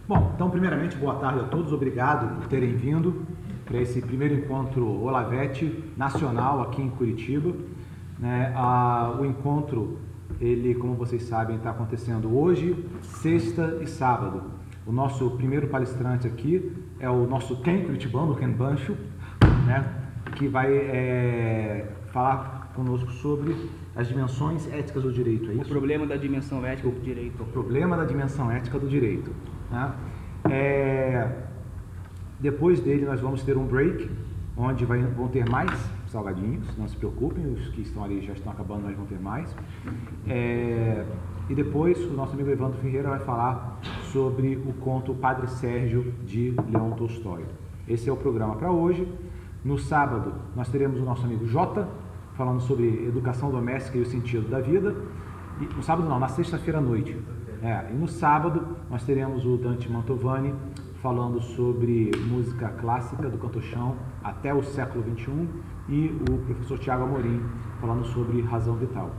Bom, então primeiramente boa tarde a todos, obrigado por terem vindo para esse primeiro encontro Olavete nacional aqui em Curitiba. O encontro, ele, como vocês sabem, está acontecendo hoje, sexta e sábado. O nosso primeiro palestrante aqui é o nosso Ken curitibano, o Ken Bancho, que vai falar conosco sobre as dimensões éticas do direito, é isso? O problema da dimensão ética do direito. O problema da dimensão ética do direito. Depois dele nós vamos ter um break, onde vão ter mais salgadinhos, não se preocupem, os que estão ali já estão acabando, mas vão ter mais. E depois o nosso amigo Evandro Ferreira vai falar sobre o conto Padre Sérgio de Leão Tolstói. Esse é o programa para hoje. No sábado nós teremos o nosso amigo Jota, falando sobre educação doméstica e o sentido da vida. E, no sábado não, na sexta-feira à noite. E no sábado nós teremos o Dante Mantovani falando sobre música clássica do cantochão até o século XXI e o professor Tiago Amorim falando sobre razão vital.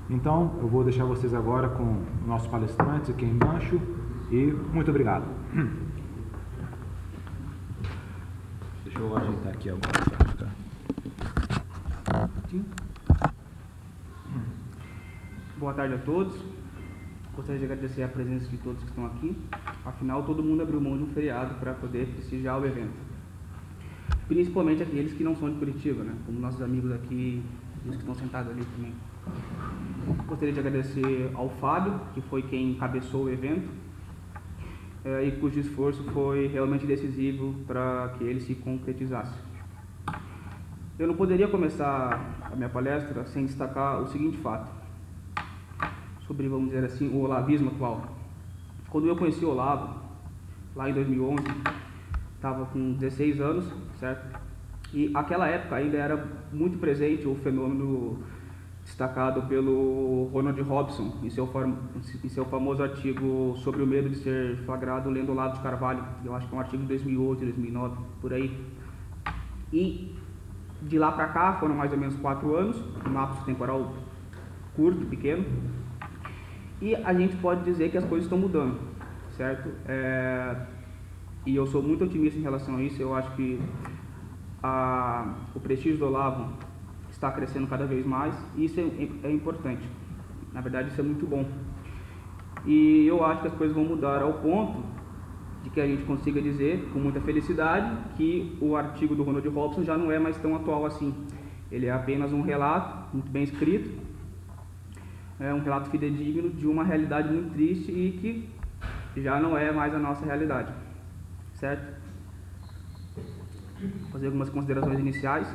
Então eu vou deixar vocês agora com o nosso palestrante, Ken Bancho, e muito obrigado. Deixa eu ajeitar aqui agora para ficar. Boa tarde a todos. Gostaria de agradecer a presença de todos que estão aqui. Afinal, todo mundo abriu mão de um feriado para poder prestigiar o evento. Principalmente aqueles que não são de Curitiba, como nossos amigos aqui e os que estão sentados ali também. Gostaria de agradecer ao Fábio, que foi quem encabeçou o evento, e cujo esforço foi realmente decisivo para que ele se concretizasse. Eu não poderia começar a minha palestra sem destacar o seguinte fato, sobre, vamos dizer assim, o olavismo atual. Quando eu conheci o Olavo, lá em 2011, estava com 16 anos, certo? E aquela época ainda era muito presente o fenômeno destacado pelo Ronald Robson, em seu famoso artigo sobre o medo de ser flagrado lendo Olavo de Carvalho. Eu acho que é um artigo de 2008, 2009, por aí. E de lá para cá foram mais ou menos 4 anos, um lapso temporal curto, pequeno, e a gente pode dizer que as coisas estão mudando, certo? E eu sou muito otimista em relação a isso. Eu acho que o prestígio do Olavo está crescendo cada vez mais, e isso é importante. Na verdade, isso é muito bom. E eu acho que as coisas vão mudar ao ponto de que a gente consiga dizer, com muita felicidade, que o artigo do Ronald Robson já não é mais tão atual assim. Ele é apenas um relato, muito bem escrito, um relato fidedigno de uma realidade muito triste e que já não é mais a nossa realidade, certo? Vou fazer algumas considerações iniciais.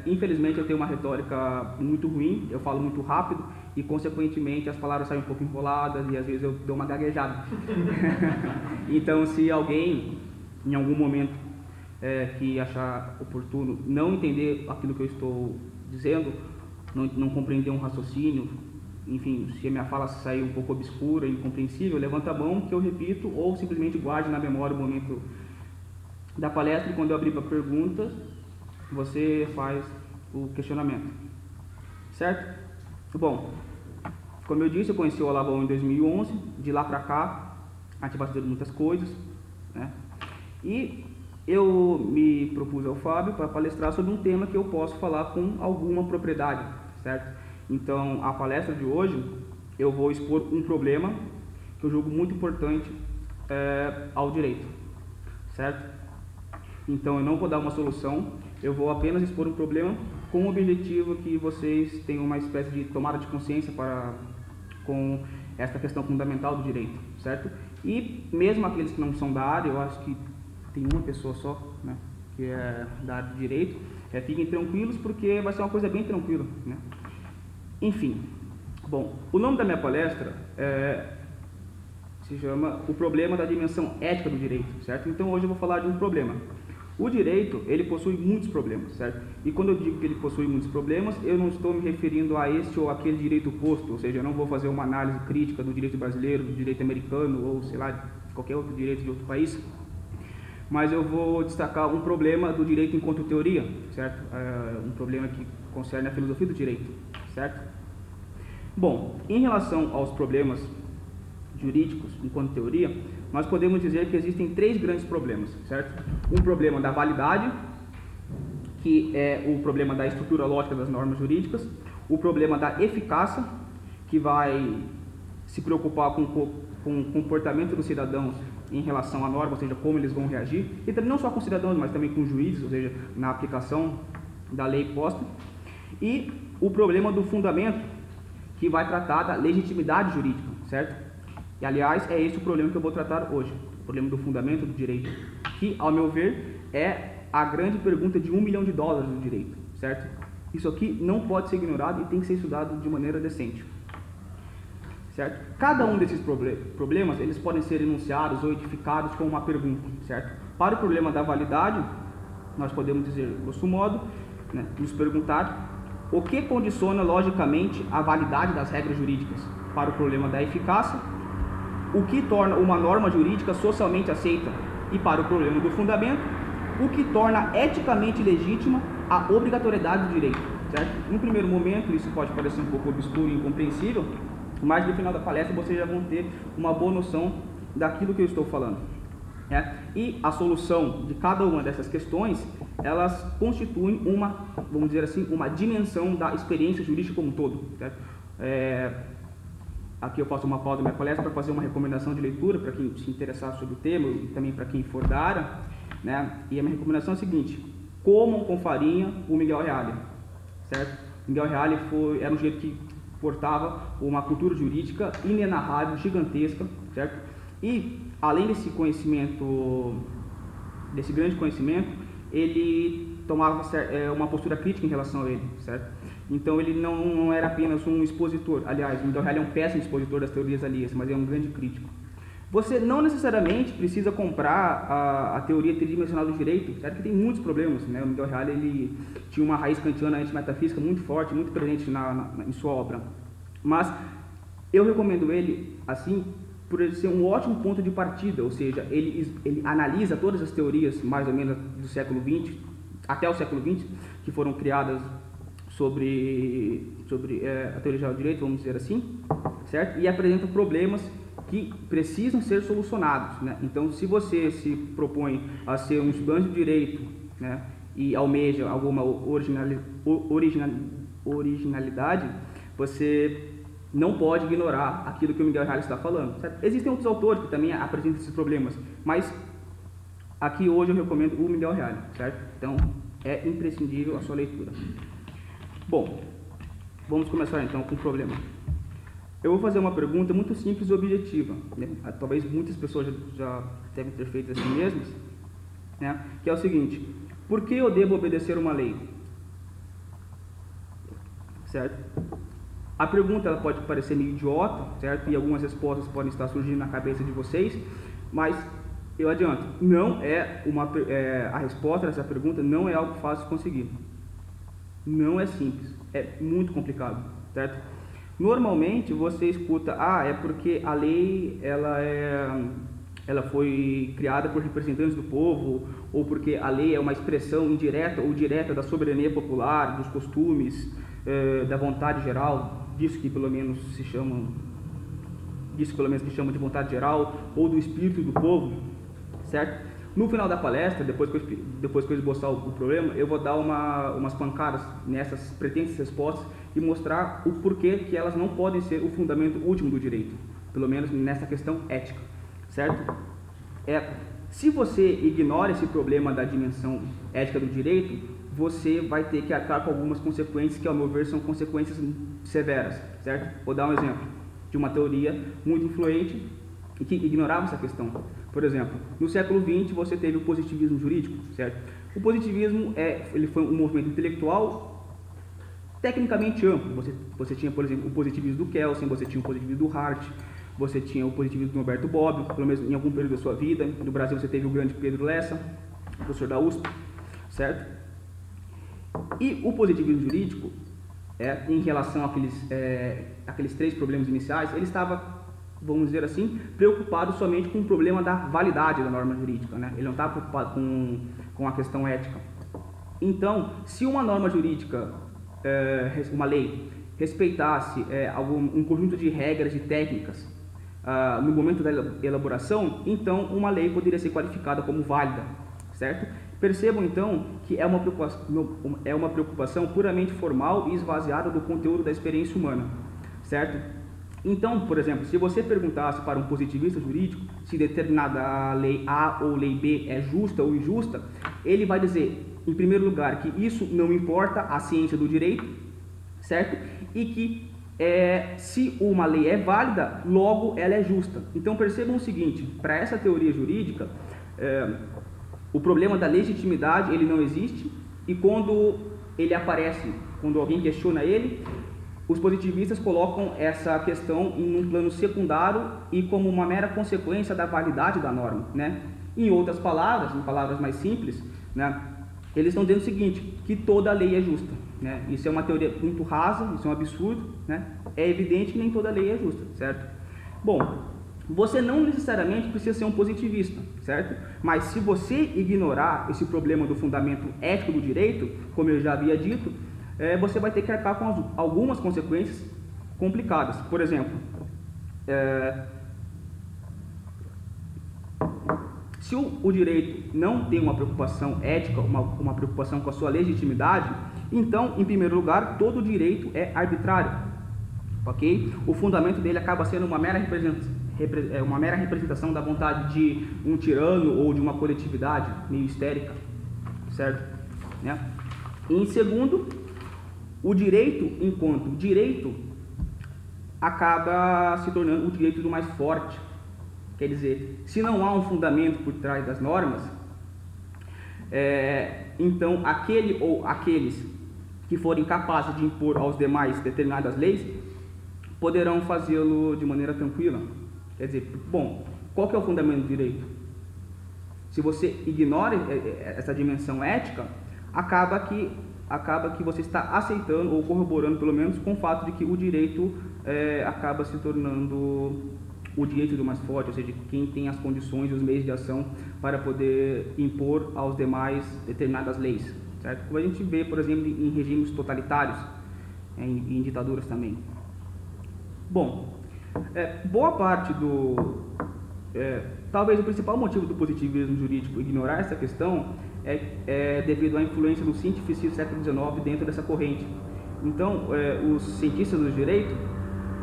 Infelizmente eu tenho uma retórica muito ruim, eu falo muito rápido e consequentemente as palavras saem um pouco enroladas e às vezes eu dou uma gaguejada. Então, se alguém em algum momento que achar oportuno não entender aquilo que eu estou dizendo, não compreender um raciocínio, enfim, se a minha fala sair um pouco obscura, incompreensível, levanta a mão que eu repito, ou simplesmente guarde na memória o momento da palestra, e quando eu abrir para perguntas, você faz o questionamento, certo? Bom, como eu disse, eu conheci o Olavão em 2011, de lá para cá, a gente vai fazendo muitas coisas, e eu me propus ao Fábio para palestrar sobre um tema que eu posso falar com alguma propriedade, certo? Então, a palestra de hoje, eu vou expor um problema que eu julgo muito importante ao direito, certo? Então, eu não vou dar uma solução, eu vou apenas expor um problema com o objetivo que vocês tenham uma espécie de tomada de consciência com esta questão fundamental do direito, certo? E mesmo aqueles que não são da área, eu acho que tem uma pessoa só, que é da área de direito, fiquem tranquilos porque vai ser uma coisa bem tranquila, Enfim, bom, o nome da minha palestra se chama O Problema da Dimensão Ética do Direito, certo? Então hoje eu vou falar de um problema. O direito, ele possui muitos problemas, certo? E quando eu digo que ele possui muitos problemas, eu não estou me referindo a este ou aquele direito posto, ou seja, eu não vou fazer uma análise crítica do direito brasileiro, do direito americano, ou sei lá, de qualquer outro direito de outro país, mas eu vou destacar um problema do direito enquanto teoria, certo? Um problema que concerne a filosofia do direito, certo? Bom, em relação aos problemas jurídicos enquanto teoria, nós podemos dizer que existem 3 grandes problemas, certo? Um problema da validade, que é o problema da estrutura lógica das normas jurídicas, o problema da eficácia, que vai se preocupar com o comportamento dos cidadãos em relação à norma, ou seja, como eles vão reagir, e também não só com cidadãos, mas também com juízes, ou seja, na aplicação da lei posta, e o problema do fundamento, que vai tratar da legitimidade jurídica, certo? E, aliás, é esse o problema que eu vou tratar hoje, o problema do fundamento do direito, que, ao meu ver, é a grande pergunta de $1 milhão do direito, certo? Isso aqui não pode ser ignorado e tem que ser estudado de maneira decente. Certo? Cada um desses problemas, eles podem ser enunciados ou edificados com uma pergunta, certo? Para o problema da validade, nós podemos dizer, grosso modo, né, nos perguntar o que condiciona logicamente a validade das regras jurídicas. Para o problema da eficácia, o que torna uma norma jurídica socialmente aceita. E para o problema do fundamento, o que torna eticamente legítima a obrigatoriedade do direito, certo? No primeiro momento, isso pode parecer um pouco obscuro e incompreensível, mas no final da palestra vocês já vão ter uma boa noção daquilo que eu estou falando. E a solução de cada uma dessas questões, elas constituem uma, vamos dizer assim, uma dimensão da experiência jurídica como um todo. Certo? Aqui eu faço uma pausa da minha palestra para fazer uma recomendação de leitura para quem se interessar sobre o tema e também para quem for da área. E a minha recomendação é a seguinte: comam com farinha o Miguel Reale. Certo? Miguel Reale era um sujeito que portava uma cultura jurídica inenarrável, gigantesca, certo? E, além desse conhecimento, desse grande conhecimento, ele tomava uma postura crítica em relação a ele, certo? Então, ele não era apenas um expositor. Aliás, o Miguel Reale é um péssimo expositor das teorias alheias, mas é um grande crítico. Você não necessariamente precisa comprar a teoria tridimensional do direito, certo? Que tem muitos problemas, né? O Miguel Reale, ele tinha uma raiz kantiana antimetafísica muito forte, muito presente em sua obra. Mas eu recomendo ele, assim, por ele ser um ótimo ponto de partida, ou seja, ele analisa todas as teorias, mais ou menos do século XX, até o século XX, que foram criadas sobre a teoria geral do direito, vamos dizer assim, certo? E apresenta problemas que precisam ser solucionados, né? Então, se você se propõe a ser um estudante de direito, né, e almeja alguma originalidade, você não pode ignorar aquilo que o Miguel Reale está falando, certo? Existem outros autores que também apresentam esses problemas, mas aqui hoje eu recomendo o Miguel Reale, certo? Então, é imprescindível a sua leitura. Bom, vamos começar então com o problema. Eu vou fazer uma pergunta muito simples e objetiva, né? Talvez muitas pessoas já devem ter feito assim mesmas, né? Que é o seguinte: por que eu devo obedecer uma lei? Certo? A pergunta ela pode parecer meio idiota, certo? E algumas respostas podem estar surgindo na cabeça de vocês, mas eu adianto, não é a resposta dessa pergunta não é algo fácil de conseguir. Não é simples, é muito complicado, certo? Normalmente você escuta, é porque a lei ela foi criada por representantes do povo, ou porque a lei é uma expressão indireta ou direta da soberania popular, dos costumes, da vontade geral, disso que pelo menos que chamam de vontade geral, ou do espírito do povo, certo? No final da palestra, depois que eu esboçar o problema, eu vou dar umas pancadas nessas pretensas respostas e mostrar o porquê que elas não podem ser o fundamento último do direito, pelo menos nessa questão ética, certo? Se você ignora esse problema da dimensão ética do direito, você vai ter que arcar com algumas consequências que, ao meu ver, são consequências severas, certo? Vou dar um exemplo de uma teoria muito influente e que ignorava essa questão. Por exemplo, no século XX você teve o positivismo jurídico, certo? O positivismo ele foi um movimento intelectual tecnicamente amplo. Você tinha, por exemplo, o positivismo do Kelsen, você tinha o positivismo do Hart, você tinha o positivismo do Norberto Bobbio, pelo menos em algum período da sua vida. No Brasil você teve o grande Pedro Lessa, professor da USP, certo? E o positivismo jurídico, em relação àqueles 3 problemas iniciais, ele estava, vamos dizer assim, preocupado somente com o problema da validade da norma jurídica, né? Ele não estava preocupado com a questão ética. Então, se uma norma jurídica, uma lei, respeitasse um conjunto de regras e técnicas, no momento da elaboração, então uma lei poderia ser qualificada como válida, certo? Percebam então que é uma preocupação puramente formal e esvaziada do conteúdo da experiência humana, certo? Então, por exemplo, se você perguntasse para um positivista jurídico se determinada lei A ou lei B é justa ou injusta, ele vai dizer, em primeiro lugar, que isso não importa à ciência do direito, certo? E que se uma lei é válida, logo ela é justa. Então percebam o seguinte, para essa teoria jurídica, o problema da legitimidade ele não existe, e quando ele aparece, quando alguém questiona ele, os positivistas colocam essa questão em um plano secundário e como uma mera consequência da validade da norma, né? Em outras palavras, em palavras mais simples, né, eles estão dizendo o seguinte, que toda lei é justa, né? Isso é uma teoria muito rasa, isso é um absurdo, né? É evidente que nem toda lei é justa, certo? Bom, você não necessariamente precisa ser um positivista, certo? Mas se você ignorar esse problema do fundamento ético do direito, como eu já havia dito, você vai ter que arcar com algumas consequências complicadas. Por exemplo, se o direito não tem uma preocupação ética, uma preocupação com a sua legitimidade, então, em primeiro lugar, todo direito é arbitrário, ok? O fundamento dele acaba sendo uma mera representação da vontade de um tirano ou de uma coletividade meio histérica, certo? Né? Em segundo, o direito, enquanto direito, acaba se tornando o direito do mais forte. Quer dizer, se não há um fundamento por trás das normas, então aquele ou aqueles que forem capazes de impor aos demais determinadas leis, poderão fazê-lo de maneira tranquila. Quer dizer, bom, qual que é o fundamento do direito? Se você ignora essa dimensão ética, acaba que você está aceitando ou corroborando, pelo menos, com o fato de que o direito acaba se tornando o direito do mais forte, ou seja, quem tem as condições e os meios de ação para poder impor aos demais determinadas leis, certo? Como a gente vê, por exemplo, em regimes totalitários, em ditaduras também. Bom, boa parte talvez o principal motivo do positivismo jurídico ignorar essa questão é devido à influência do cientificismo do século XIX dentro dessa corrente. Então, os cientistas do direito,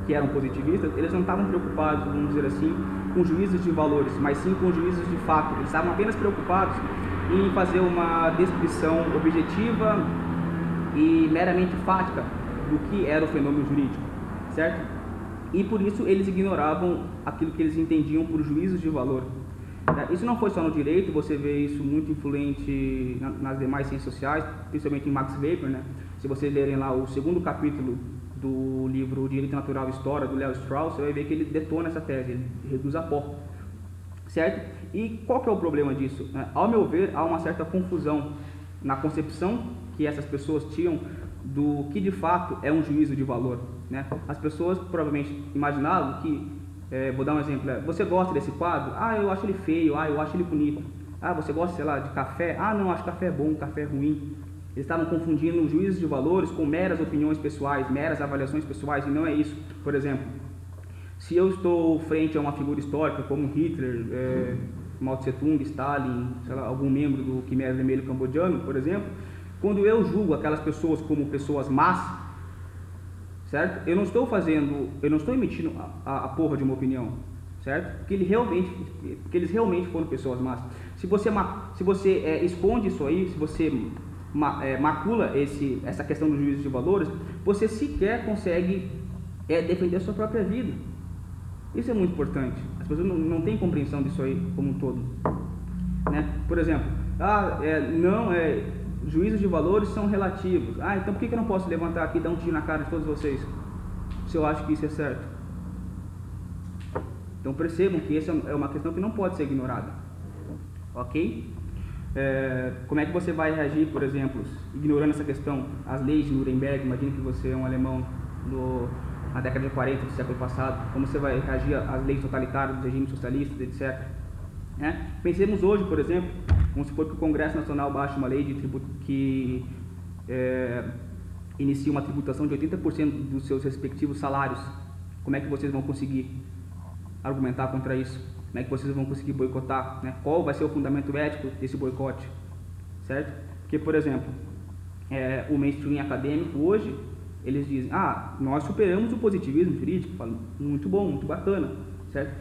que eram positivistas, eles não estavam preocupados, vamos dizer assim, com juízos de valores, mas sim com juízos de fato. Eles estavam apenas preocupados em fazer uma descrição objetiva e meramente fática do que era o fenômeno jurídico, certo? E por isso eles ignoravam aquilo que eles entendiam por juízos de valor. Isso não foi só no direito, você vê isso muito influente nas demais ciências sociais, principalmente em Max Weber, né? Se vocês lerem lá o segundo capítulo do livro Direito Natural e História, do Leo Strauss, você vai ver que ele detona essa tese, ele reduz a pó, certo? E qual que é o problema disso? Ao meu ver, há uma certa confusão na concepção que essas pessoas tinham do que de fato é um juízo de valor, né? As pessoas provavelmente imaginavam que, vou dar um exemplo, você gosta desse quadro? Ah, eu acho ele feio, eu acho ele bonito. Ah, você gosta, sei lá, de café? Ah, não, acho café bom, café ruim. Eles estavam confundindo juízos de valores com meras opiniões pessoais, meras avaliações pessoais, e não é isso. Por exemplo, se eu estou frente a uma figura histórica como Hitler, Mao Tse Tung, Stalin, sei lá, algum membro do Khmer Vermelho cambodiano, por exemplo, quando eu julgo aquelas pessoas como pessoas más, certo? Eu não estou emitindo a porra de uma opinião, certo? Porque eles realmente foram pessoas más. Se você esconde isso aí, se você macula essa questão do juízo de valores, você sequer consegue defender a sua própria vida. Isso é muito importante. As pessoas não têm compreensão disso aí como um todo, né? Por exemplo, juízos de valores são relativos. Então por que eu não posso levantar aqui e dar um tiro na cara de todos vocês, se eu acho que isso é certo? Então percebam que essa é uma questão que não pode ser ignorada, ok? Como é que você vai reagir, por exemplo, ignorando essa questão, as leis de Nuremberg? Imagine que você é um alemão na década de 40 do século passado. Como você vai reagir às leis totalitárias dos regimes socialistas, etc. Pensemos hoje, por exemplo, vamos supor que o Congresso Nacional baixe uma lei que inicia uma tributação de 80% dos seus respectivos salários. Como é que vocês vão conseguir argumentar contra isso? Como é que vocês vão conseguir boicotar? Né? Qual vai ser o fundamento ético desse boicote? Certo? Porque, por exemplo, o mainstream acadêmico hoje, eles dizem, nós superamos o positivismo jurídico. Falam, muito bom, muito bacana, certo?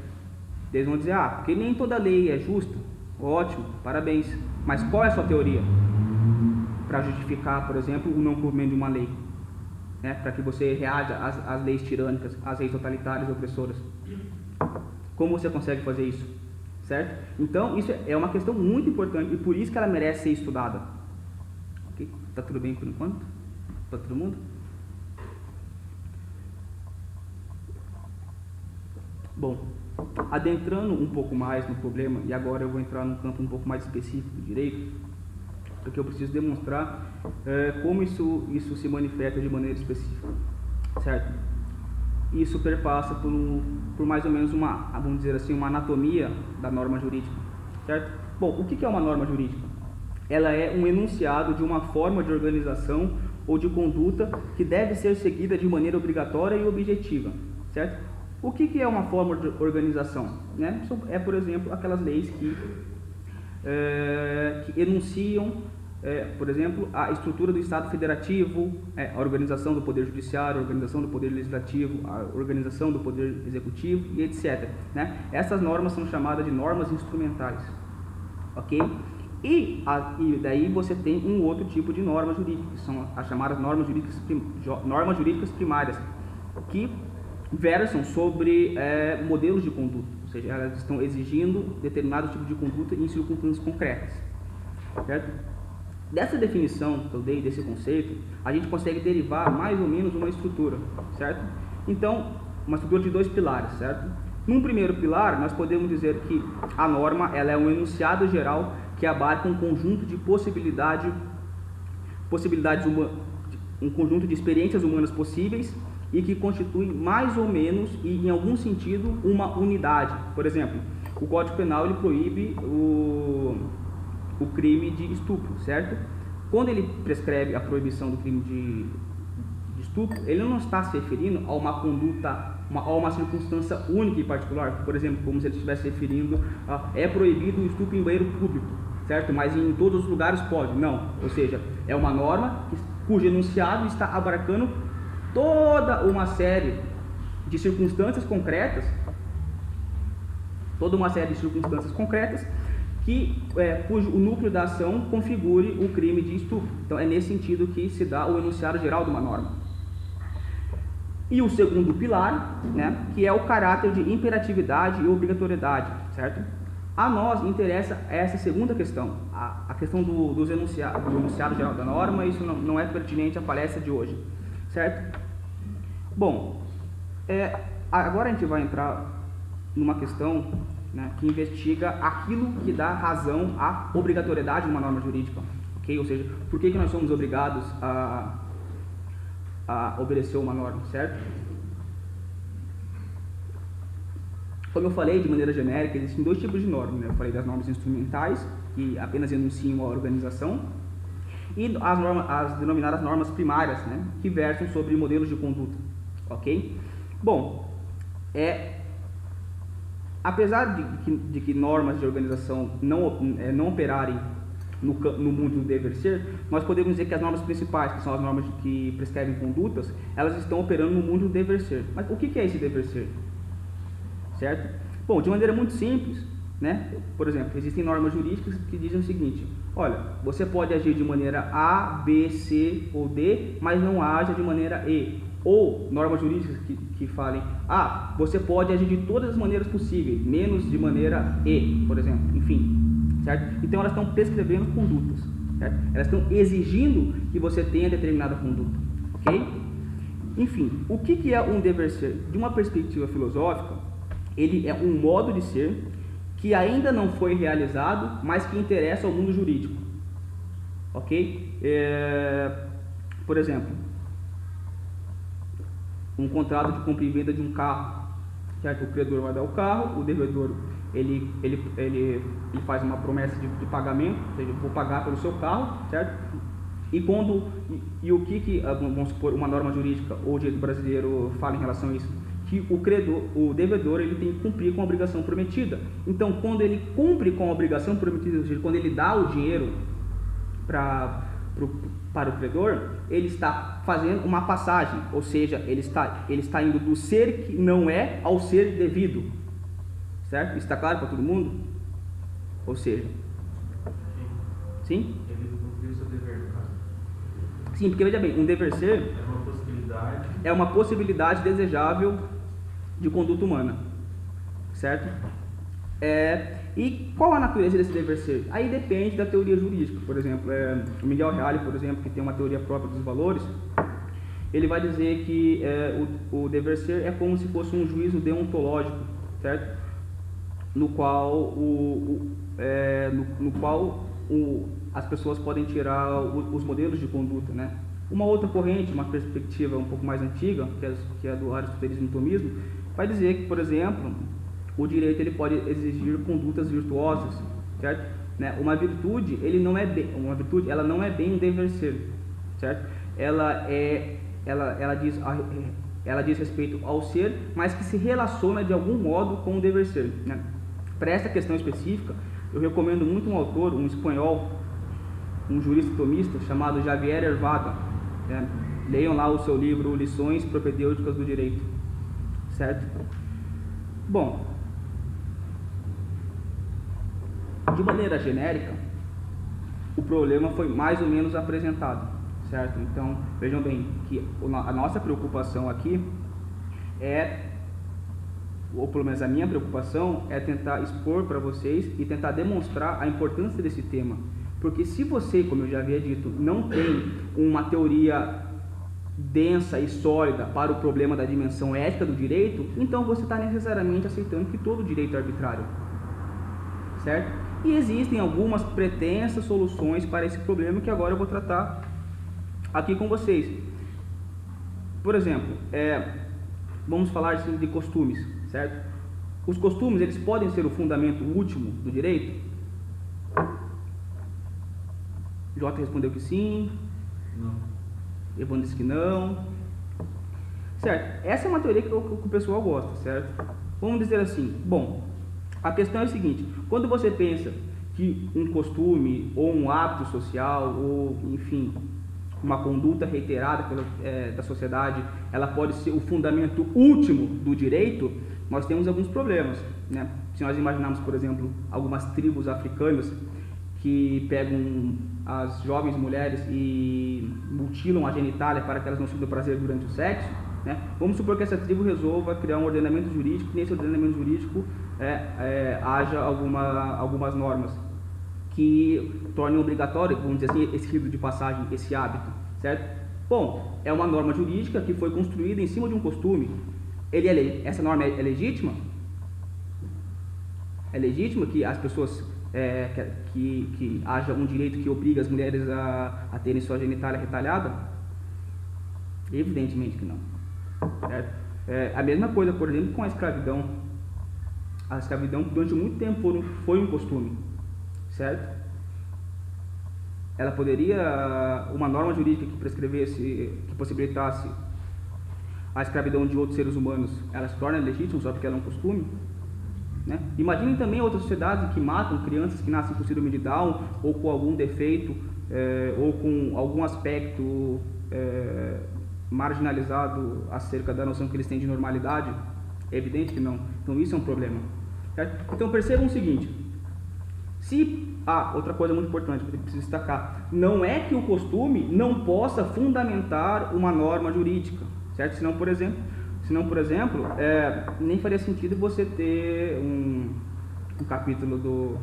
Eles vão dizer, porque nem toda lei é justa. Ótimo, parabéns. Mas qual é a sua teoria para justificar, por exemplo, o não cumprimento de uma lei? Né? Para que você reaja às leis tirânicas, às leis totalitárias e opressoras. Como você consegue fazer isso? Certo? Então, isso é uma questão muito importante e por isso que ela merece ser estudada. Ok? Tá tudo bem por enquanto? Para todo mundo? Bom, adentrando um pouco mais no problema, e agora eu vou entrar num campo um pouco mais específico do direito, porque eu preciso demonstrar como isso se manifesta de maneira específica, certo? Isso perpassa por mais ou menos vamos dizer assim, uma anatomia da norma jurídica, certo? Bom, o que é uma norma jurídica? Ela é um enunciado de uma forma de organização ou de conduta que deve ser seguida de maneira obrigatória e objetiva, certo? O que é uma forma de organização? Né? Por exemplo, aquelas leis que enunciam, por exemplo, a estrutura do Estado Federativo, a organização do Poder Judiciário, a organização do Poder Legislativo, a organização do Poder Executivo e etc. Né? Essas normas são chamadas de normas instrumentais. Ok? E daí você tem um outro tipo de norma jurídica, que são as chamadas normas jurídicas primárias, que versam sobre modelos de conduta, ou seja, elas estão exigindo determinado tipo de conduta em circunstâncias concretas, certo? Dessa definição que eu dei, desse conceito, a gente consegue derivar mais ou menos uma estrutura, certo? Então, uma estrutura de 2 pilares, certo? Num primeiro pilar, nós podemos dizer que a norma ela é um enunciado geral que abarca um conjunto de um conjunto de experiências humanas possíveis e que constitui mais ou menos e em algum sentido uma unidade. Por exemplo, o Código Penal ele proíbe o crime de estupro, certo? Quando ele prescreve a proibição do crime de estupro, ele não está se referindo a uma conduta, a uma circunstância única e particular, por exemplo, como se ele estivesse se referindo a é proibido o estupro em banheiro público, certo? Mas em todos os lugares pode, não. Ou seja, é uma norma cujo enunciado está abarcando toda uma série de circunstâncias concretas, cujo o núcleo da ação configure o crime de estupro. Então é nesse sentido que se dá o enunciado geral de uma norma. E o segundo pilar, né, que é o caráter de imperatividade e obrigatoriedade, certo? A nós interessa essa segunda questão, a questão do enunciado geral da norma. Isso não é pertinente à palestra de hoje, certo? Bom, agora a gente vai entrar numa questão, né, que investiga aquilo que dá razão à obrigatoriedade de uma norma jurídica, ok? Ou seja, por que nós somos obrigados a obedecer uma norma, certo? Como eu falei, de maneira genérica, existem 2 tipos de normas, né? Eu falei das normas instrumentais, que apenas enunciam a organização, e as denominadas normas primárias, né, que versam sobre modelos de conduta, ok? Bom, apesar de que normas de organização não operarem no mundo do dever ser, nós podemos dizer que as normas principais, que são as normas que prescrevem condutas, elas estão operando no mundo do dever ser. Mas o que é esse dever ser? Certo? Bom, de maneira muito simples, né? Por exemplo, existem normas jurídicas que dizem o seguinte: olha, você pode agir de maneira A, B, C ou D, mas não haja de maneira E. Ou normas jurídicas que falem, você pode agir de todas as maneiras possíveis, menos de maneira E, por exemplo, enfim, certo? Então elas estão prescrevendo condutas, certo? Elas estão exigindo que você tenha determinada conduta, ok? Enfim, o que é um dever ser? De uma perspectiva filosófica, ele é um modo de ser que ainda não foi realizado, mas que interessa ao mundo jurídico, ok? Por exemplo, um contrato de compra e venda de um carro, certo? O credor vai dar o carro, o devedor ele faz uma promessa de pagamento, ou seja, eu vou pagar pelo seu carro, certo? E o que vamos supor, uma norma jurídica ou o direito brasileiro fala em relação a isso? que o devedor ele tem que cumprir com a obrigação prometida. Então, quando ele cumpre com a obrigação prometida, ou seja, quando ele dá o dinheiro para o credor, ele está fazendo uma passagem, ou seja, ele está indo do ser que não é ao ser devido. Certo? Está claro para todo mundo? Ou seja, sim? Ele cumpriu o seu dever, no caso. Sim, porque veja bem, um dever ser é uma possibilidade desejável de conduta humana, certo? E qual a natureza desse dever ser? Aí depende da teoria jurídica. Por exemplo, o Miguel Reale, por exemplo, que tem uma teoria própria dos valores, ele vai dizer que o dever ser é como se fosse um juízo deontológico, certo? No qual as pessoas podem tirar os modelos de conduta, né? Uma outra corrente, uma perspectiva um pouco mais antiga, que é do aristotelismo e tomismo, vai dizer que, por exemplo, o direito ele pode exigir condutas virtuosas, certo? Né? Uma virtude, ela não é bem um dever ser, certo? Ela diz respeito ao ser, mas que se relaciona de algum modo com o dever ser, né? Para essa questão específica, eu recomendo muito um autor, um espanhol, um jurista tomista chamado Javier Hervada. Leiam lá o seu livro Lições Propedêuticas do Direito, certo? Bom, de maneira genérica, o problema foi mais ou menos apresentado, certo? Então, vejam bem que a nossa preocupação aqui ou pelo menos a minha preocupação é tentar expor para vocês e tentar demonstrar a importância desse tema. Porque se você, como eu já havia dito, não tem uma teoria densa e sólida para o problema da dimensão ética do direito, então você está necessariamente aceitando que todo direito é arbitrário, certo? E existem algumas pretensas soluções para esse problema que agora eu vou tratar aqui com vocês. Por exemplo, vamos falar de costumes, certo? Os costumes, eles podem ser o fundamento último do direito? Jota respondeu que sim. Não. Evandro disse que não. Certo, essa é uma teoria que o pessoal gosta, certo? Vamos dizer assim, bom, a questão é a seguinte: quando você pensa que um costume ou um hábito social ou, enfim, uma conduta reiterada da sociedade, ela pode ser o fundamento último do direito, nós temos alguns problemas, né? Se nós imaginarmos, por exemplo, algumas tribos africanas que pegam as jovens mulheres e mutilam a genitália para que elas não sintam prazer durante o sexo, né? Vamos supor que essa tribo resolva criar um ordenamento jurídico, e nesse ordenamento jurídico haja algumas normas que tornem obrigatório, vamos dizer assim, esse rito de passagem, esse hábito, certo? Bom, é uma norma jurídica que foi construída em cima de um costume. Essa norma é legítima? É legítimo que as pessoas que haja um direito que obriga as mulheres a terem sua genitália retalhada? Evidentemente que não. A mesma coisa, por exemplo, com a escravidão. A escravidão durante muito tempo foi um costume, certo? Ela poderia, uma norma jurídica que prescrevesse, que possibilitasse a escravidão de outros seres humanos, ela se torna legítima só porque ela é um costume? Né? Imaginem também outras sociedades que matam crianças que nascem com síndrome de Down ou com algum defeito ou com algum aspecto marginalizado acerca da noção que eles têm de normalidade. É evidente que não. Então isso é um problema, certo? Então percebam o seguinte: outra coisa muito importante que eu preciso destacar, não é que o costume não possa fundamentar uma norma jurídica, certo? Senão, por exemplo, nem faria sentido você ter um capítulo do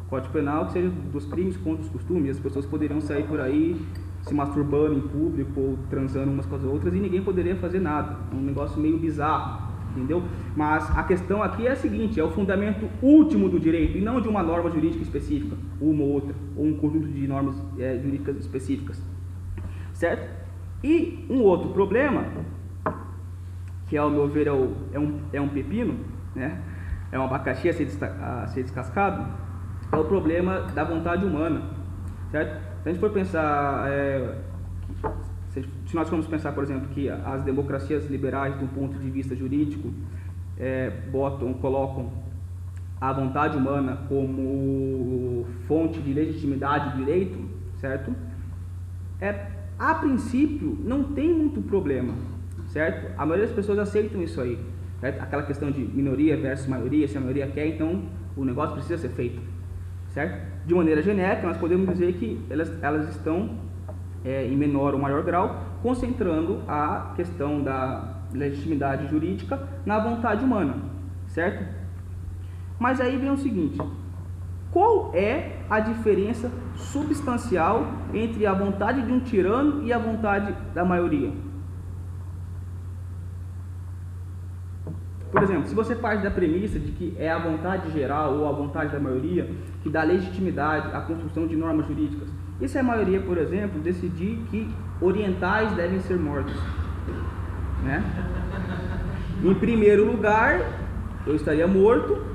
Código Penal que seja dos crimes contra os costumes. As pessoas poderiam sair por aí se masturbando em público ou transando umas com as outras e ninguém poderia fazer nada. É um negócio meio bizarro, entendeu? Mas a questão aqui é a seguinte: é o fundamento último do direito e não de uma norma jurídica específica, uma ou outra, ou um conjunto de normas jurídicas específicas, certo? E um outro problema, que ao meu ver é um pepino, né? É um abacaxi a ser descascado, é o problema da vontade humana, certo? Se a gente for pensar, Se nós formos pensar, por exemplo, que as democracias liberais, do ponto de vista jurídico, colocam a vontade humana como fonte de legitimidade do direito, certo? A princípio, não tem muito problema, certo? A maioria das pessoas aceitam isso aí, certo? Aquela questão de minoria versus maioria, se a maioria quer, então o negócio precisa ser feito, certo? De maneira genérica, nós podemos dizer que elas estão, em menor ou maior grau, concentrando a questão da legitimidade jurídica na vontade humana, certo? Mas aí vem o seguinte: qual é a diferença substancial entre a vontade de um tirano e a vontade da maioria? Por exemplo, se você parte da premissa de que é a vontade geral ou a vontade da maioria que dá legitimidade à construção de normas jurídicas, e se a maioria, por exemplo, decidir que orientais devem ser mortos, né? Em primeiro lugar, eu estaria morto.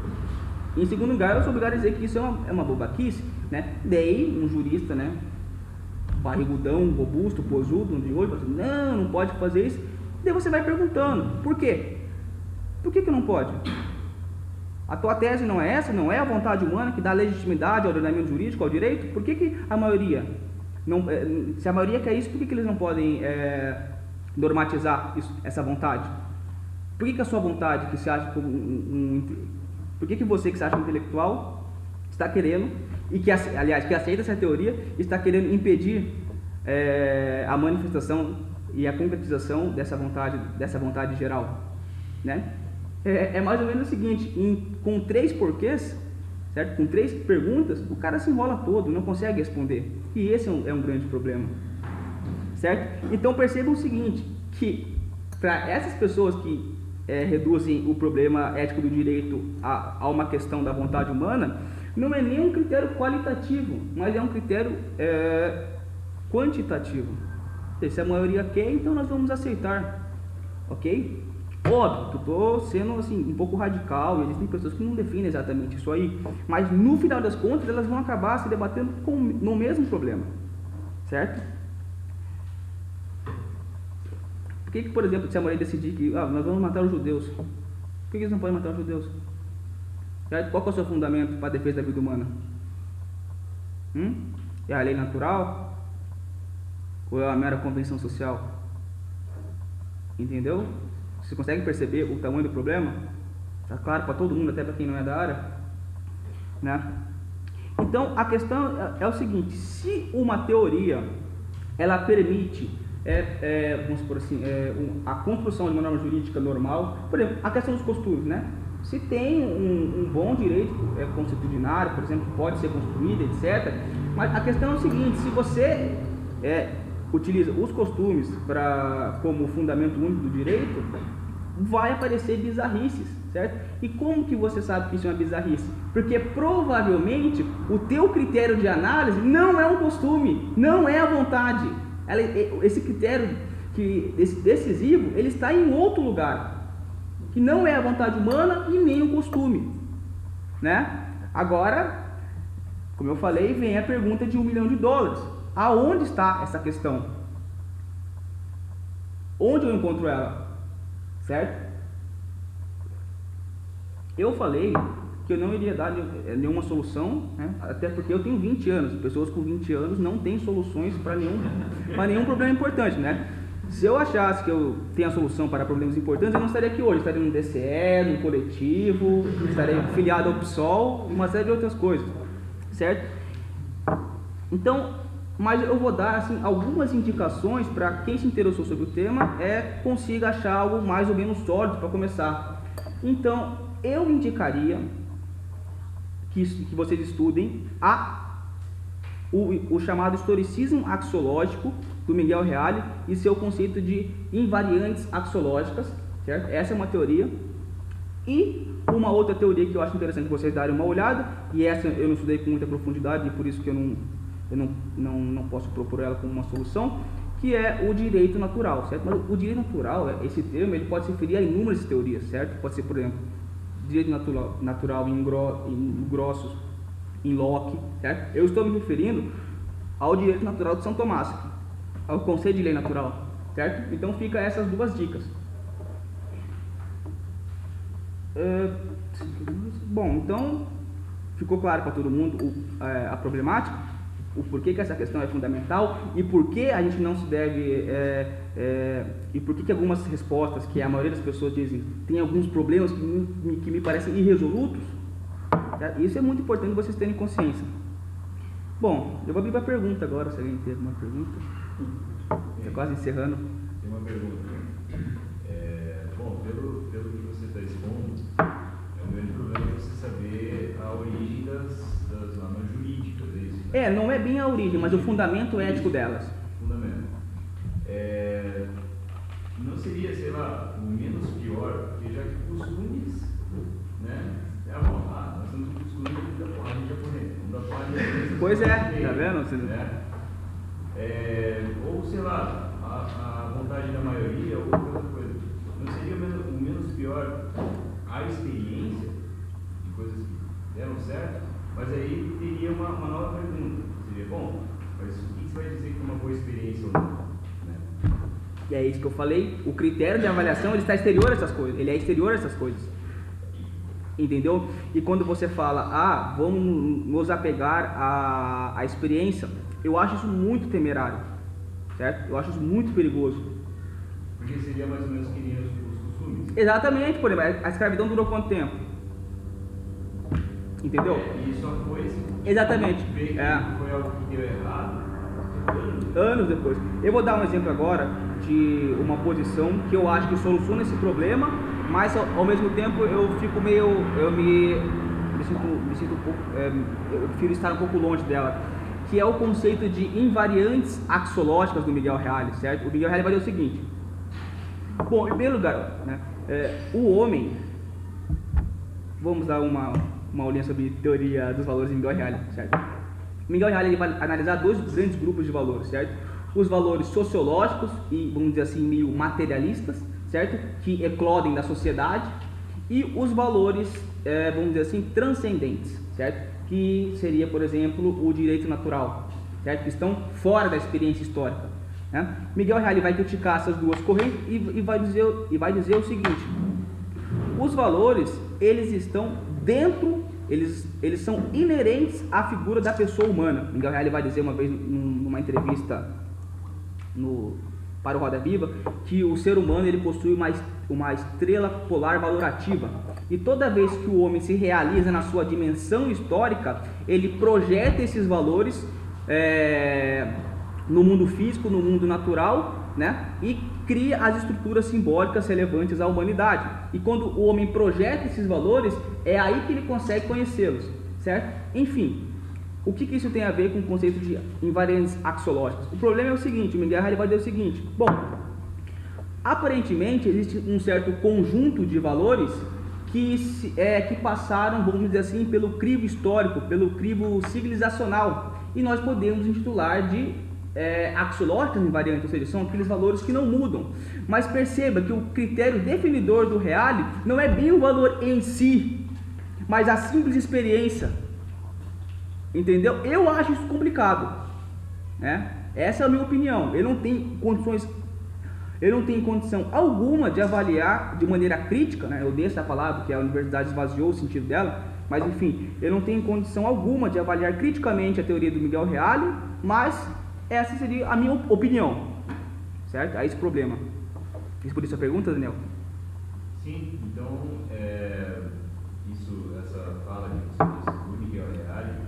Em segundo lugar, eu sou obrigado a dizer que isso é uma bobaquice, né? Daí, um jurista, né, barrigudão, robusto, posudo, de olho, assim, não pode fazer isso. Daí você vai perguntando, por quê? Por que não pode? A tua tese não é essa? Não é a vontade humana que dá legitimidade ao ordenamento jurídico, ao direito? Por que a maioria não... Se a maioria quer isso, por que eles não podem normatizar essa vontade? Por que a sua vontade, que se acha por que você, que se acha intelectual, está querendo, e que, aliás, que aceita essa teoria, está querendo impedir a manifestação e a concretização dessa vontade geral, né? É mais ou menos o seguinte: com 3 porquês, certo? Com 3 perguntas, o cara se enrola todo, não consegue responder. E esse é um grande problema, certo? Então percebam o seguinte, que para essas pessoas que reduzem o problema ético do direito a uma questão da vontade humana, não é nem um critério qualitativo, mas é um critério quantitativo. Se a maioria quer, então nós vamos aceitar, ok? Óbvio que eu estou sendo assim, um pouco radical, e existem pessoas que não definem exatamente isso aí, mas no final das contas elas vão acabar se debatendo no mesmo problema, certo? Por que, por exemplo, se a maioria decidir que nós vamos matar os judeus, por que eles não podem matar os judeus? Certo? Qual que é o seu fundamento para a defesa da vida humana? É a lei natural? Ou é uma mera convenção social? Entendeu? Você consegue perceber o tamanho do problema? Está claro para todo mundo, até para quem não é da área, né? Então, a questão é o seguinte: se uma teoria ela permite, vamos supor assim, a construção de uma norma jurídica normal, por exemplo, a questão dos costumes, né? Se tem um bom direito consuetudinário, por exemplo, pode ser construído, etc. Mas a questão é o seguinte: se você utiliza os costumes como fundamento único do direito, vai aparecer bizarrices, certo? E como que você sabe que isso é uma bizarrice? Porque provavelmente o teu critério de análise não é um costume, não é a vontade. Esse critério decisivo, ele está em outro lugar, que não é a vontade humana e nem o costume, né? Agora, como eu falei, vem a pergunta de $1 milhão. Aonde está essa questão? Onde eu encontro ela? Certo? Eu falei que eu não iria dar nenhuma solução, né? Até porque eu tenho 20 anos. Pessoas com 20 anos não têm soluções para nenhum problema importante, né? Se eu achasse que eu tenho a solução para problemas importantes, eu não estaria aqui hoje. Eu estaria no DCE, no coletivo, estaria filiado ao PSOL e uma série de outras coisas, certo? Então, mas eu vou dar assim, algumas indicações para quem se interessou sobre o tema consiga achar algo mais ou menos sólido para começar. Então, eu indicaria que vocês estudem o chamado historicismo axiológico do Miguel Reale e seu conceito de invariantes axiológicas, certo? Essa é uma teoria. E uma outra teoria que eu acho interessante vocês darem uma olhada, e essa eu não estudei com muita profundidade, e por isso que eu não posso propor ela como uma solução, que é o direito natural, certo? Mas o direito natural, esse termo, ele pode se referir a inúmeras teorias, certo? Pode ser, por exemplo, direito natural em Grossos, em Locke, certo? Eu estou me referindo ao direito natural de São Tomás, ao conceito de lei natural, certo? Então fica essas duas dicas. Bom, então ficou claro para todo mundo a problemática, o porquê que essa questão é fundamental e por que a gente não se deve e por que algumas respostas que a maioria das pessoas dizem tem alguns problemas que me parecem irresolutos, tá? Isso é muito importante vocês terem consciência. Bom, eu vou abrir para a pergunta agora, se alguém tem alguma pergunta. Está quase encerrando. Tem uma pergunta. Bom, pelo que você está expondo, é um grande problema você saber a origem das normas jurídicas, é isso? Não é bem a origem, mas o fundamento ético delas. Fundamento. Não seria, sei lá, o menos pior, porque já que costumes, né? Nós temos um costume de dar porrada em japonês, não dá porrada em japonês. Pois é, tá vendo? Ou, sei lá, a vontade da maioria ou outra coisa. Não seria o menos pior a experiência de coisas que deram certo, mas aí teria uma nova pergunta. Seria, bom, mas o que você vai dizer que é uma boa experiência ou não? Né? E é isso que eu falei, o critério de avaliação ele está exterior a essas coisas, ele é exterior a essas coisas. Entendeu? E quando você fala, vamos nos apegar à experiência, eu acho isso muito temerário, certo? Eu acho isso muito perigoso. Porque seria mais ou menos que nem os costumes. Exatamente, por exemplo, a escravidão durou quanto tempo? Entendeu? E só foi exatamente. Foi algo que deu errado anos depois. Eu vou dar um exemplo agora de uma posição que eu acho que soluciona esse problema, mas ao mesmo tempo eu fico meio, me sinto um pouco, eu prefiro estar um pouco longe dela, que é o conceito de invariantes axiológicas do Miguel Reale, certo? O Miguel Reale vai dizer o seguinte. Bom, em primeiro lugar, né, o homem, vamos dar uma aulinha sobre teoria dos valores de Miguel Reale, certo? Miguel Reale ele vai analisar dois grandes grupos de valores, certo? Os valores sociológicos e, vamos dizer assim, meio materialistas, certo? Que eclodem da sociedade, e os valores, vamos dizer assim, transcendentes, certo? Que seria, por exemplo, o direito natural, certo? Que estão fora da experiência histórica, né? Miguel Reale vai criticar essas duas correntes e vai dizer o seguinte: os valores, eles estão dentro, eles são inerentes à figura da pessoa humana. Miguel Reale vai dizer uma vez numa entrevista para o Roda Viva que o ser humano ele possui uma estrela polar valorativa, e toda vez que o homem se realiza na sua dimensão histórica, ele projeta esses valores no mundo físico, no mundo natural, né? E cria as estruturas simbólicas relevantes à humanidade. E quando o homem projeta esses valores, é aí que ele consegue conhecê-los, certo? Enfim, o que isso tem a ver com o conceito de invariantes axiológicas? O problema é o seguinte, o Miguel Reale vai dizer o seguinte: bom, aparentemente existe um certo conjunto de valores que passaram, vamos dizer assim, pelo crivo histórico, pelo crivo civilizacional, e nós podemos intitular de axiológicas invariantes, ou seja, são aqueles valores que não mudam. Mas perceba que o critério definidor do Reale não é bem o valor em si, mas a simples experiência. Entendeu? Eu acho isso complicado, né? Essa é a minha opinião. Eu não tenho condição alguma de avaliar de maneira crítica, né? Eu dei essa palavra que a universidade esvaziou o sentido dela, mas enfim, eu não tenho condição alguma de avaliar criticamente a teoria do Miguel Reale, mas essa seria a minha opinião, certo? É esse o problema. Respondi sua pergunta, Daniel? Sim, então, essa fala que você disse do Miguel Reale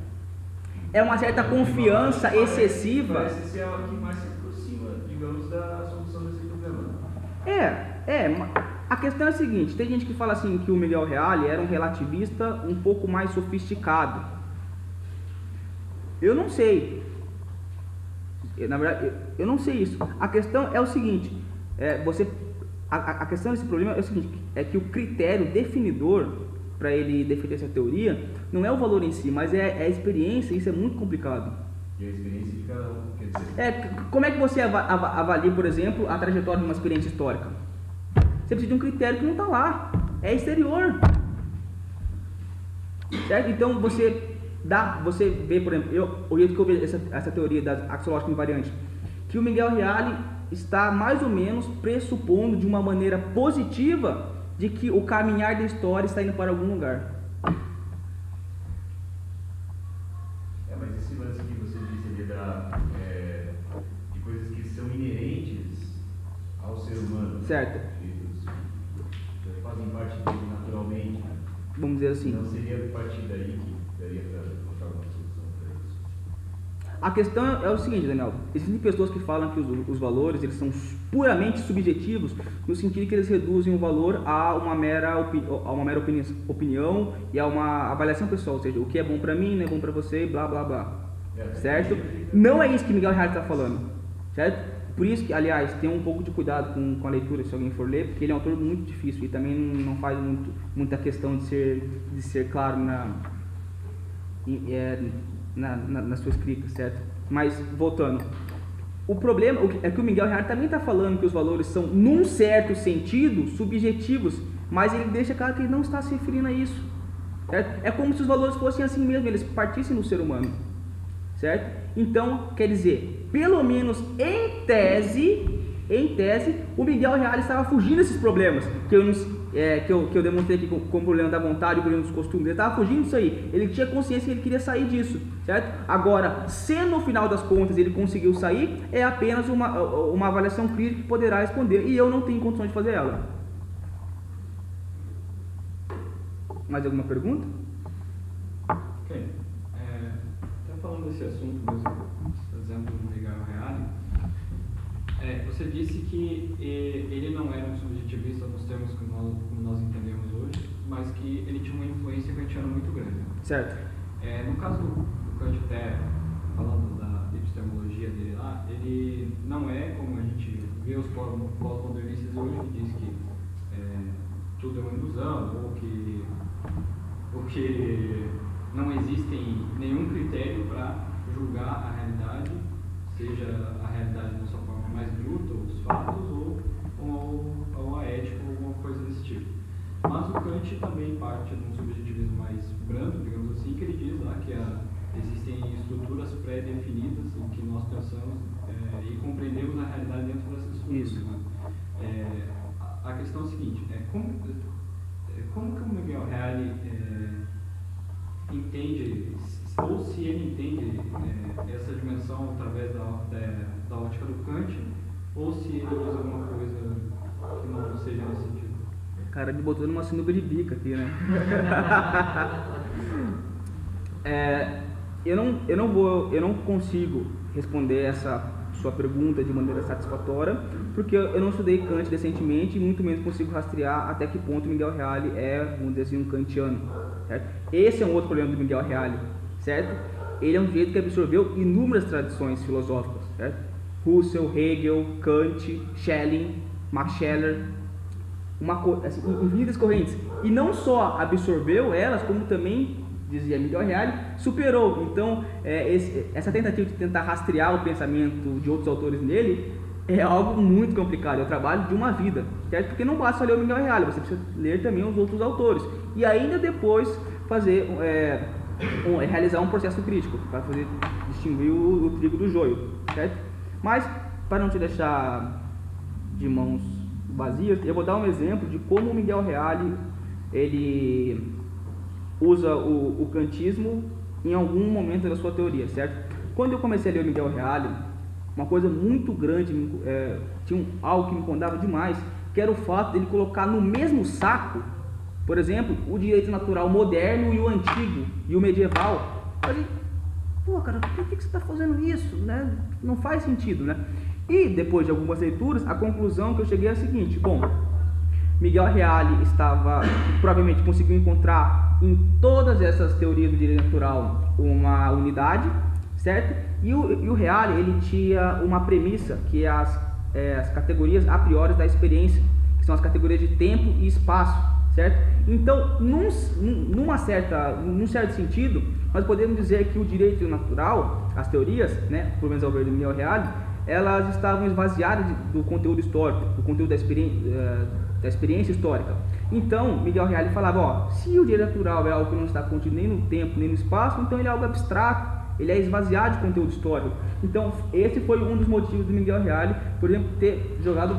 é uma certa confiança excessiva. Parece ser a que mais se aproxima, digamos, da solução desse problema. A questão é a seguinte: tem gente que fala assim que o Miguel Reale era um relativista um pouco mais sofisticado. Eu não sei. Na verdade, eu não sei isso. A questão é o seguinte: a questão desse problema é o seguinte, é que o critério definidor para ele defender essa teoria não é o valor em si, mas é a experiência, e isso é muito complicado. E a experiência de cada um, quer dizer... Como é que você avalia, por exemplo, a trajetória de uma experiência histórica? Você precisa de um critério que não está lá, é exterior. Certo? Então você vê, por exemplo, o jeito que eu vejo essa teoria das axiológicas invariantes, que o Miguel Reale está mais ou menos pressupondo de uma maneira positiva de que o caminhar da história está indo para algum lugar. Mas esse lance que você disse ali de coisas que são inerentes ao ser humano, Certo. que fazem parte dele naturalmente, Vamos dizer assim. não seria a partir daí que daria para encontrar uma solução para isso? A questão é o seguinte, Daniel. Existem pessoas que falam que os valores eles são puramente subjetivos, no sentido que eles reduzem o valor a uma mera opinião e a uma avaliação pessoal, ou seja, o que é bom para mim não é bom para você, blá blá blá. Certo? Não é isso que Miguel Reale está falando, certo? Por isso que, aliás, tenha um pouco de cuidado com a leitura se alguém for ler, porque ele é um autor muito difícil e também não faz muita questão de ser claro na sua escrita, certo? Mas, voltando, o problema é que o Miguel Reale também está falando que os valores são, num certo sentido, subjetivos, mas ele deixa claro que ele não está se referindo a isso, certo? É como se os valores fossem assim mesmo, eles partissem do ser humano, certo? Então, quer dizer, pelo menos em tese, o Miguel Reale estava fugindo desses problemas que eu demonstrei aqui com o problema da vontade e o problema dos costumes. Ele estava fugindo disso aí, ele tinha consciência que ele queria sair disso, certo? Agora, se no final das contas ele conseguiu sair, é apenas uma avaliação crítica que poderá responder, e eu não tenho condições de fazer ela. Mais alguma pergunta? Ok. Até falando desse assunto mesmo, por exemplo, do Miguel Reale, você disse que ele não era um subjetivista nos termos como nós entendemos hoje, mas que ele tinha uma influência kantiana muito grande. Certo. No caso do Kant, até falando da epistemologia dele lá, ele não é como a gente vê os pós-modernistas hoje, que diz que tudo é uma ilusão, ou que não existe nenhum critério para julgar a realidade, seja a realidade na sua forma mais bruta, os fatos, ou a ética, ou alguma coisa desse tipo. Mas o Kant também parte de um subjetivismo mais brando, digamos assim, que ele diz lá que existem estruturas pré-definidas em que nós pensamos e compreendemos a realidade dentro dessas estruturas. Isso. Né? A questão é a seguinte, como que o Miguel Reale entende, ou se ele entende essa dimensão através da ótica do Kant, ou se ele usa alguma coisa que não seja nesse sentido. Cara, me botou numa sinuca de bica aqui, né? Eu não consigo responder essa sua pergunta de maneira satisfatória, porque eu não estudei Kant decentemente e muito menos consigo rastrear até que ponto Miguel Reale vamos dizer assim, um kantiano, certo? Esse é um outro problema do Miguel Reale, certo? Ele é um sujeito que absorveu inúmeras tradições filosóficas, certo? Husserl, Hegel, Kant, Schelling, Max Scheler, infinitas correntes, e não só absorveu elas, como também, dizia Miguel Reale, superou. Então, essa tentativa de tentar rastrear o pensamento de outros autores nele é algo muito complicado, é o trabalho de uma vida, certo? Porque não basta ler o Miguel Reale, você precisa ler também os outros autores, e ainda depois fazer, realizar um processo crítico, para fazer distinguir o trigo do joio, certo? Mas, para não te deixar de mãos vazias, eu vou dar um exemplo de como o Miguel Reale ele usa o kantismo em algum momento da sua teoria, certo? Quando eu comecei a ler o Miguel Reale, uma coisa muito grande, tinha algo que me incomodava demais, que era o fato de ele colocar no mesmo saco, por exemplo, o direito natural moderno e o antigo, e o medieval. Eu falei, pô, cara, por que você está fazendo isso? Né? Não faz sentido, né? E depois de algumas leituras, a conclusão que eu cheguei é a seguinte: bom, Miguel Reale provavelmente conseguiu encontrar em todas essas teorias do direito natural uma unidade, certo? E o Reale, ele tinha uma premissa, que é as categorias a priori da experiência, que são as categorias de tempo e espaço, certo? Então, num certo sentido, nós podemos dizer que o direito natural, as teorias, né, por menos ao ver do Miguel Reale, elas estavam esvaziadas do conteúdo histórico, do conteúdo da experiência histórica. Então, Miguel Reale falava, se o direito natural é algo que não está contido nem no tempo, nem no espaço, então ele é algo abstrato, ele é esvaziado de conteúdo histórico. Então, esse foi um dos motivos do Miguel Reale, por exemplo, ter jogado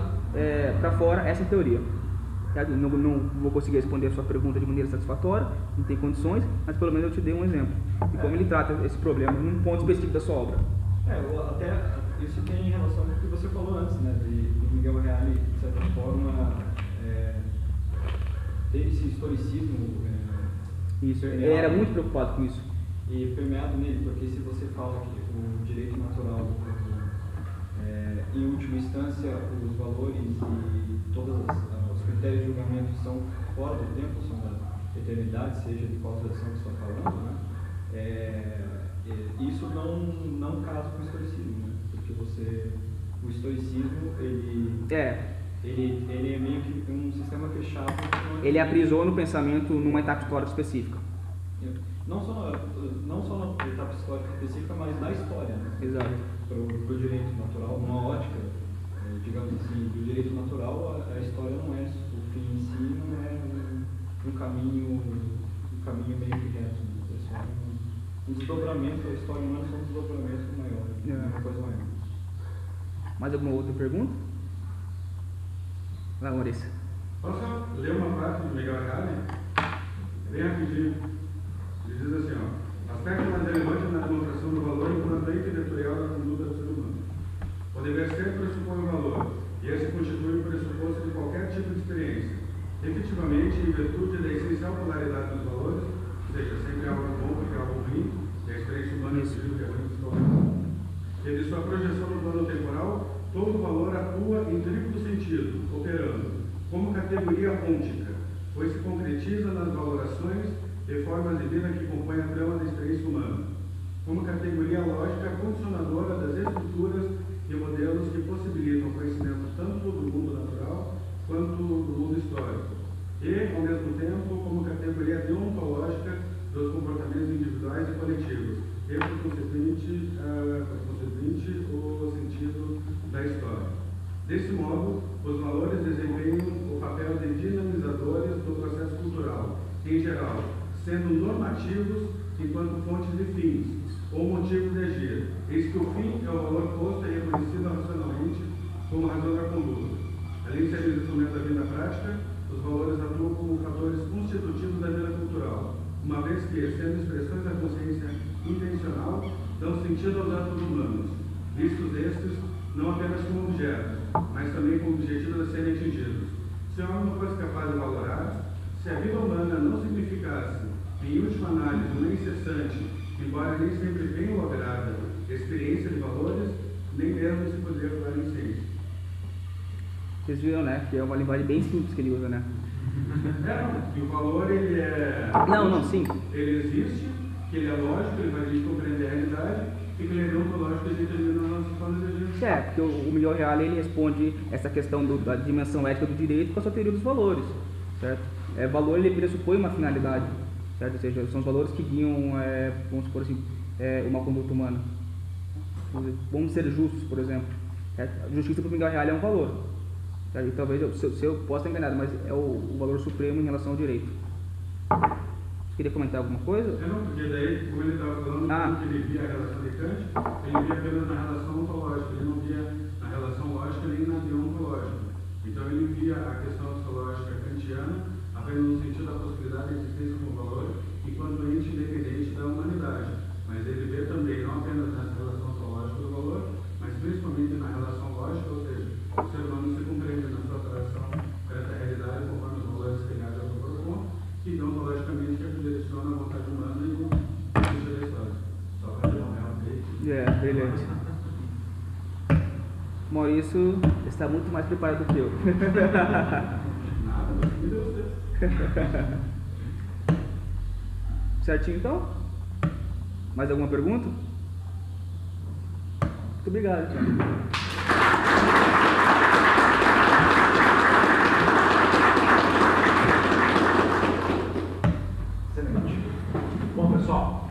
para fora essa teoria. Não vou conseguir responder a sua pergunta de maneira satisfatória, não tem condições, mas pelo menos eu te dei um exemplo de como ele trata esse problema num ponto específico da sua obra. Até isso tem relação com o que você falou antes, né, do Miguel Reale, de certa forma, ter esse historicismo. Isso, ele era muito preocupado com isso. E permeado nele, porque se você fala que o direito natural, em última instância, os valores e todos os critérios de julgamento são fora do tempo, são da eternidade, seja de qual tradição que você está falando, né? Isso não casa com o historicismo, né? Porque o historicismo, ele é meio que um sistema fechado. Ele aprisiona o pensamento numa etapa histórica específica. Não só na etapa histórica específica, mas na história, né? Exato. Para o direito natural, numa ótica, digamos assim, do direito natural, a história não é o fim em si, não é um caminho meio que reto, né? É só um desdobramento, a história humana é só um desdobramento maior, uma coisa maior. Mais alguma outra pergunta? Vai, Maurício. Posso ler uma parte do Miguel Reale? Bem rapidinho. Ele diz assim, aspecto mais relevante na demonstração do valor enquanto ente vetorial da conduta do ser humano. O dever ser pressupõe o valor, e esse constitui o pressuposto de qualquer tipo de experiência. Efetivamente, em virtude da essencial polaridade dos valores, ou seja, sempre algo bom porque é algo ruim, e a experiência humana inclusive é ruim principalmente, e de sua projeção no plano temporal, todo valor atua em triplo sentido, operando como categoria ontica, pois se concretiza nas valorações e formas de vida que compõem a trama da experiência humana, como categoria lógica condicionadora das estruturas e modelos que possibilitam o conhecimento tanto do mundo natural quanto do mundo histórico, e, ao mesmo tempo, como categoria deontológica dos comportamentos individuais e coletivos, e, por consequente, o sentido da história. Desse modo, os valores desempenham o papel de dinamizadores do processo cultural, em geral, sendo normativos enquanto fontes de fins, ou motivos de agir, eis que o fim é o valor posto e reconhecido racionalmente como razão da conduta. Além de serem instrumentos da vida prática, os valores atuam como fatores constitutivos da vida cultural, uma vez que, sendo expressões da consciência intencional, dão sentido aos atos humanos, vistos estes não apenas como objetos, mas também como objetivos a serem atingidos. Se o homem não fosse capaz de valorar, se a vida humana não significasse, em última análise, uma incessante, embora nem sempre bem lograda, experiência de valores, nem mesmo se poderia falar em ciência. Vocês viram, né? Que é uma linguagem bem simples que ele usa, né? E o valor, ele é... Não, sim. Ele existe, que ele é lógico, ele vai a gente compreender a realidade, e que ele é deontológico, a gente determina as nossas formas de agir. Porque o Miguel Reale, ele responde essa questão da dimensão ética do direito com a sua teoria dos valores, certo? Valor, ele pressupõe uma finalidade, certo? Ou seja, são os valores que guiam, vamos supor assim, uma conduta humana. Vamos ser justos, por exemplo. A justiça para o Miguel Reale é um valor. Certo? E talvez eu possa estar enganado, mas é o valor supremo em relação ao direito. Você queria comentar alguma coisa? Não, porque daí, como ele estava falando, que ele via a relação de Kant, ele via apenas na relação ontológica, ele não via na relação lógica nem na deontológica. Então ele via a questão axiológica kantiana apenas no sentido da possibilidade de existência como valor, enquanto ente independente da humanidade. Mas ele vê também, não apenas nessa relação ontológica do valor, mas principalmente na relação lógica, ou seja, o ser humano se compreende na sua atração para essa realidade conforme os valores criados ao propor, e deontologicamente que direciona a vontade humana e o sentido da história. Só para dar um realmente. Brilhante. Maurício está muito mais preparado do que eu. Nada, mas me deu certo. Certinho então? Mais alguma pergunta? Muito obrigado, Tiago. Excelente. Bom, pessoal,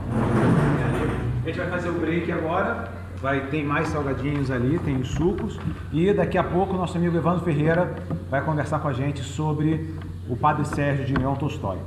a gente vai fazer o break agora. Tem mais salgadinhos ali, tem os sucos. E daqui a pouco o nosso amigo Evandro Ferreira vai conversar com a gente sobre o Padre Sérgio de Leão Tolstói.